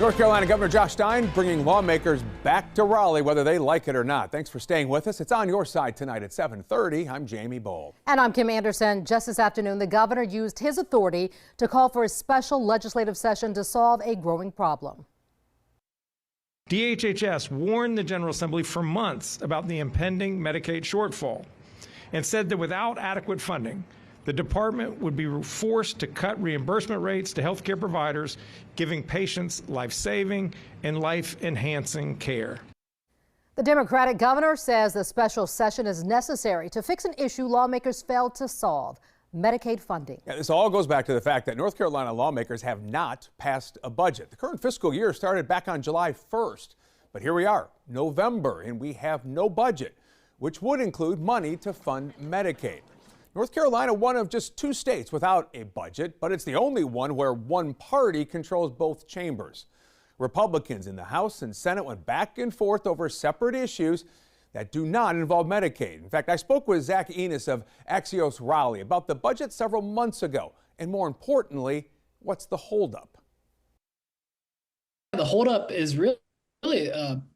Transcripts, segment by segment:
North Carolina Governor Josh Stein bringing lawmakers back to Raleigh, whether they like it or not. Thanks for staying with us. It's On Your Side tonight at 7:30. I'm Jamie Bull. And I'm Kim Anderson. Just this afternoon, the governor used his authority to call for a special legislative session to solve a growing problem. DHHS warned the General Assembly for months about the impending Medicaid shortfall and said that without adequate funding, the department would be forced to cut reimbursement rates to healthcare providers, giving patients life-saving and life-enhancing care. The Democratic governor says the special session is necessary to fix an issue lawmakers failed to solve: Medicaid funding. Yeah, this all goes back to the fact that North Carolina lawmakers have not passed a budget. The current fiscal year started back on July 1st, but here we are, November, and we have no budget, which would include money to fund Medicaid. North Carolina, one of just two states without a budget, but it's the only one where one party controls both chambers. Republicans in the House and Senate went back and forth over separate issues that do not involve Medicaid. In fact, I spoke with Zach Enos of Axios Raleigh about the budget several months ago, and more importantly, what's the holdup? The holdup is really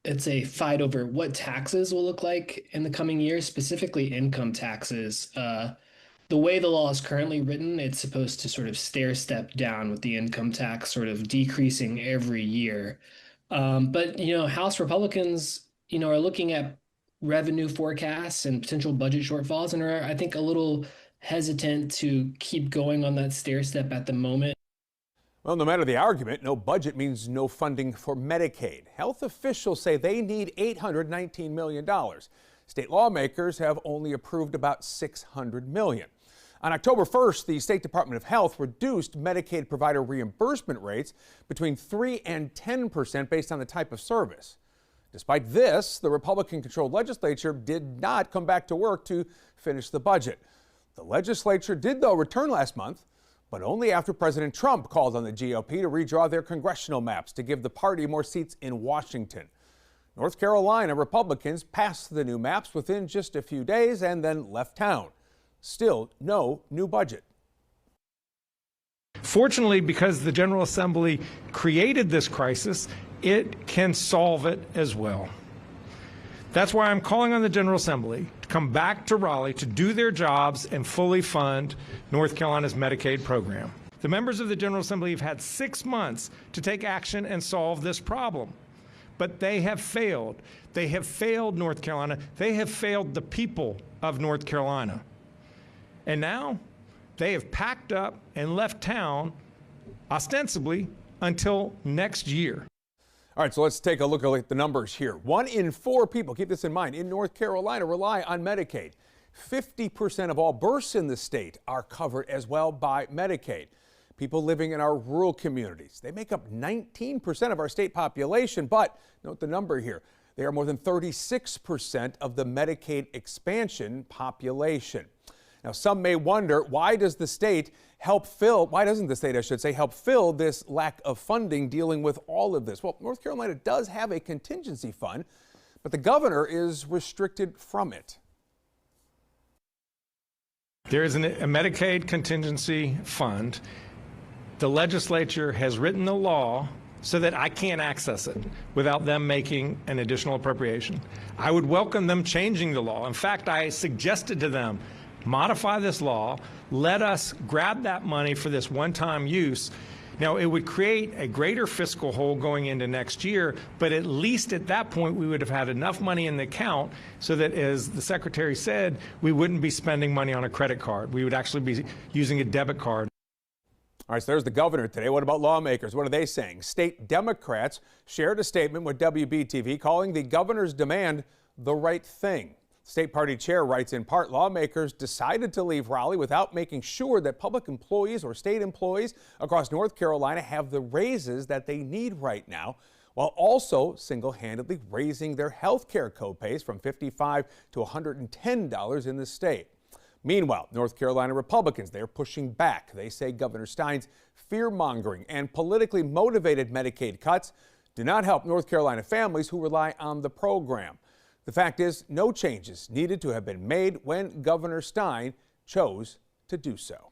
it's a fight over what taxes will look like in the coming years, specifically income taxes. The way the law is currently written, it's supposed to sort of stair step down with the income tax sort of decreasing every year. But, House Republicans, are looking at revenue forecasts and potential budget shortfalls and are, I think, a little hesitant to keep going on that stair step at the moment. Well, no matter the argument, no budget means no funding for Medicaid. Health officials say they need $819 million. State lawmakers have only approved about $600 million. On October 1st, the State Department of Health reduced Medicaid provider reimbursement rates between 3 and 10% based on the type of service. Despite this, the Republican-controlled legislature did not come back to work to finish the budget. The legislature did, though, return last month, but only after President Trump called on the GOP to redraw their congressional maps to give the party more seats in Washington. North Carolina Republicans passed the new maps within just a few days and then left town. Still no new budget. Fortunately, because the General Assembly created this crisis, it can solve it as well. That's why I'm calling on the General Assembly to come back to Raleigh to do their jobs and fully fund North Carolina's Medicaid program. The members of the General Assembly have had 6 months to take action and solve this problem. But they have failed. They have failed North Carolina. They have failed the people of North Carolina. And now they have packed up and left town, ostensibly, until next year. All right, so let's take a look at the numbers here. 1 in 4 people, keep this in mind, in North Carolina rely on Medicaid. 50% of all births in the state are covered as well by Medicaid. People living in our rural communities, they make up 19% of our state population, but note the number here. They are more than 36% of the Medicaid expansion population. Now, some may wonder, why doesn't the state, help fill this lack of funding dealing with all of this? Well, North Carolina does have a contingency fund, but the governor is restricted from it. There is a Medicaid contingency fund. The legislature has written the law so that I can't access it without them making an additional appropriation. I would welcome them changing the law. In fact, I suggested to them, modify this law, let us grab that money for this one-time use. Now, it would create a greater fiscal hole going into next year, but at least at that point, we would have had enough money in the account so that, as the secretary said, we wouldn't be spending money on a credit card. We would actually be using a debit card. All right, so there's the governor today. What about lawmakers? What are they saying? State Democrats shared a statement with WBTV calling the governor's demand the right thing. State party chair writes, in part, lawmakers decided to leave Raleigh without making sure that public employees or state employees across North Carolina have the raises that they need right now, while also single-handedly raising their health care copays from $55 to $110 in the state. Meanwhile, North Carolina Republicans, they're pushing back. They say Governor Stein's fear-mongering and politically motivated Medicaid cuts do not help North Carolina families who rely on the program. The fact is, no changes needed to have been made when Governor Stein chose to do so.